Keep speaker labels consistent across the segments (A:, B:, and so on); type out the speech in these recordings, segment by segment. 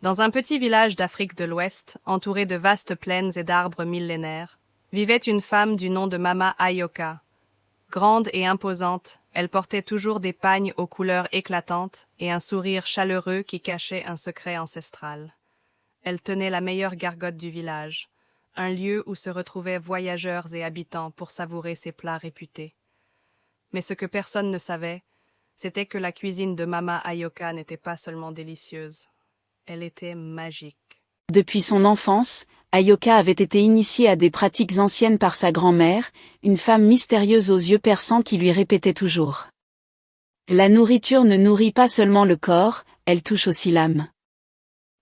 A: Dans un petit village d'Afrique de l'Ouest, entouré de vastes plaines et d'arbres millénaires, vivait une femme du nom de Mama Ayoka. Grande et imposante, elle portait toujours des pagnes aux couleurs éclatantes et un sourire chaleureux qui cachait un secret ancestral. Elle tenait la meilleure gargote du village, un lieu où se retrouvaient voyageurs et habitants pour savourer ses plats réputés. Mais ce que personne ne savait, c'était que la cuisine de Mama Ayoka n'était pas seulement délicieuse. Elle était magique.
B: Depuis son enfance, Ayoka avait été initiée à des pratiques anciennes par sa grand-mère, une femme mystérieuse aux yeux perçants qui lui répétait toujours. La nourriture ne nourrit pas seulement le corps, elle touche aussi l'âme.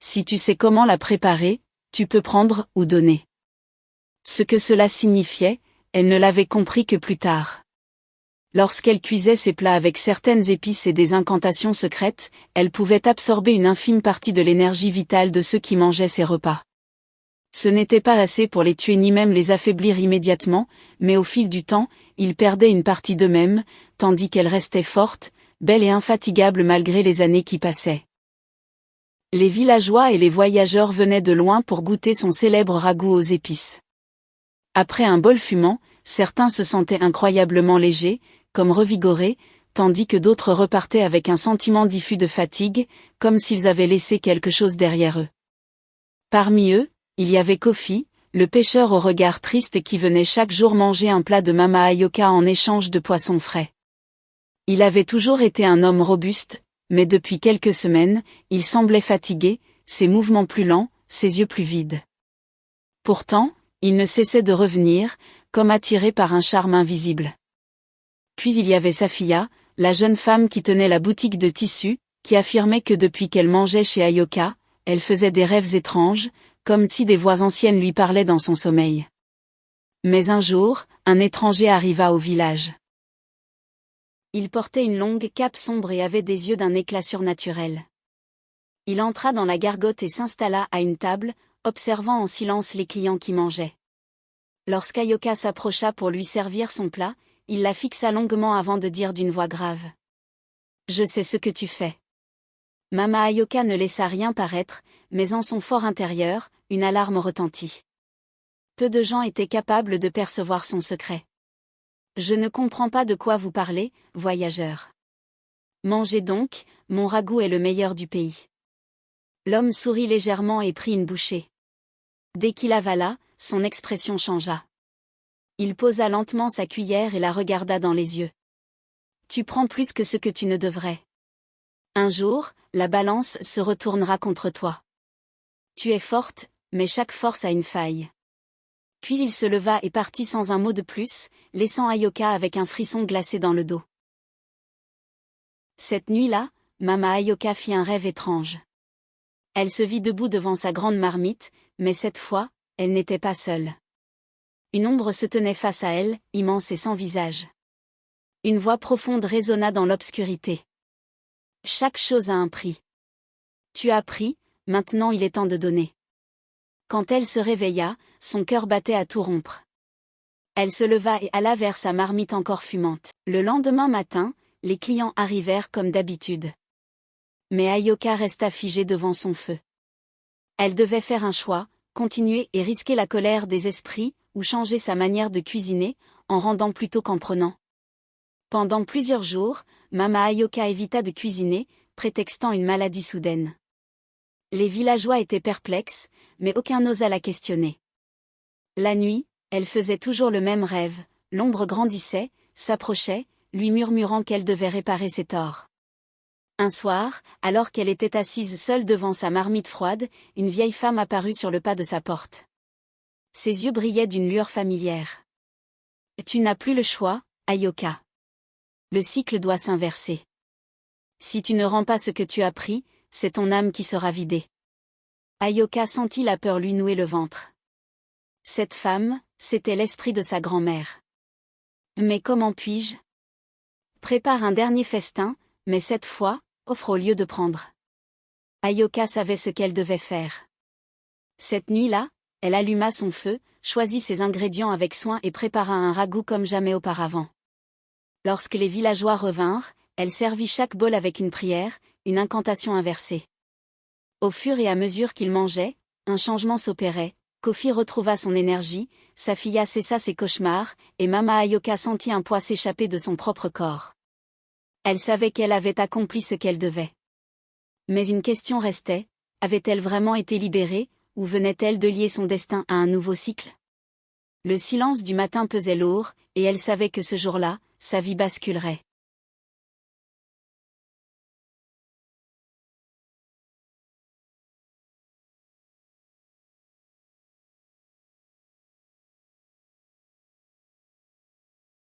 B: Si tu sais comment la préparer, tu peux prendre ou donner. Ce que cela signifiait, elle ne l'avait compris que plus tard. Lorsqu'elle cuisait ses plats avec certaines épices et des incantations secrètes, elle pouvait absorber une infime partie de l'énergie vitale de ceux qui mangeaient ses repas. Ce n'était pas assez pour les tuer ni même les affaiblir immédiatement, mais au fil du temps, ils perdaient une partie d'eux-mêmes, tandis qu'elle restait forte, belle et infatigable malgré les années qui passaient. Les villageois et les voyageurs venaient de loin pour goûter son célèbre ragoût aux épices. Après un bol fumant, certains se sentaient incroyablement légers, comme revigorés, tandis que d'autres repartaient avec un sentiment diffus de fatigue, comme s'ils avaient laissé quelque chose derrière eux. Parmi eux, il y avait Kofi, le pêcheur au regard triste qui venait chaque jour manger un plat de Mama Ayoka en échange de poissons frais. Il avait toujours été un homme robuste, mais depuis quelques semaines, il semblait fatigué, ses mouvements plus lents, ses yeux plus vides. Pourtant, il ne cessait de revenir, comme attiré par un charme invisible. Puis il y avait Safia, la jeune femme qui tenait la boutique de tissus, qui affirmait que depuis qu'elle mangeait chez Ayoka, elle faisait des rêves étranges, comme si des voix anciennes lui parlaient dans son sommeil. Mais un jour, un étranger arriva au village. Il portait une longue cape sombre et avait des yeux d'un éclat surnaturel. Il entra dans la gargote et s'installa à une table, observant en silence les clients qui mangeaient. Lorsqu'Ayoka s'approcha pour lui servir son plat, il la fixa longuement avant de dire d'une voix grave. « Je sais ce que tu fais. » Mama Ayoka ne laissa rien paraître, mais en son fort intérieur, une alarme retentit. Peu de gens étaient capables de percevoir son secret. « Je ne comprends pas de quoi vous parlez, voyageurs. » « Mangez donc, mon ragoût est le meilleur du pays. » L'homme sourit légèrement et prit une bouchée. Dès qu'il avala, son expression changea. Il posa lentement sa cuillère et la regarda dans les yeux. « Tu prends plus que ce que tu ne devrais. Un jour, la balance se retournera contre toi. Tu es forte, mais chaque force a une faille. » Puis il se leva et partit sans un mot de plus, laissant Ayoka avec un frisson glacé dans le dos. Cette nuit-là, Mama Ayoka fit un rêve étrange. Elle se vit debout devant sa grande marmite, mais cette fois, elle n'était pas seule. Une ombre se tenait face à elle, immense et sans visage. Une voix profonde résonna dans l'obscurité. « Chaque chose a un prix. Tu as pris, maintenant il est temps de donner. » Quand elle se réveilla, son cœur battait à tout rompre. Elle se leva et alla vers sa marmite encore fumante. Le lendemain matin, les clients arrivèrent comme d'habitude. Mais Ayoka resta figée devant son feu. Elle devait faire un choix, continuer et risquer la colère des esprits, ou changer sa manière de cuisiner, en rendant plutôt qu'en prenant. Pendant plusieurs jours, Mama Ayoka évita de cuisiner, prétextant une maladie soudaine. Les villageois étaient perplexes, mais aucun n'osa la questionner. La nuit, elle faisait toujours le même rêve, l'ombre grandissait, s'approchait, lui murmurant qu'elle devait réparer ses torts. Un soir, alors qu'elle était assise seule devant sa marmite froide, une vieille femme apparut sur le pas de sa porte. Ses yeux brillaient d'une lueur familière. « Tu n'as plus le choix, Ayoka. Le cycle doit s'inverser. Si tu ne rends pas ce que tu as pris, c'est ton âme qui sera vidée. » Ayoka sentit la peur lui nouer le ventre. Cette femme, c'était l'esprit de sa grand-mère. Mais comment puis-je ? Prépare un dernier festin, mais cette fois, offre au lieu de prendre. Ayoka savait ce qu'elle devait faire. Cette nuit-là, elle alluma son feu, choisit ses ingrédients avec soin et prépara un ragoût comme jamais auparavant. Lorsque les villageois revinrent, elle servit chaque bol avec une prière, une incantation inversée. Au fur et à mesure qu'il mangeait, un changement s'opérait, Kofi retrouva son énergie, sa fille cessa ses cauchemars, et Mama Ayoka sentit un poids s'échapper de son propre corps. Elle savait qu'elle avait accompli ce qu'elle devait. Mais une question restait, avait-elle vraiment été libérée, ou venait-elle de lier son destin à un nouveau cycle? Le silence du matin pesait lourd, et elle savait que ce jour-là, sa vie basculerait.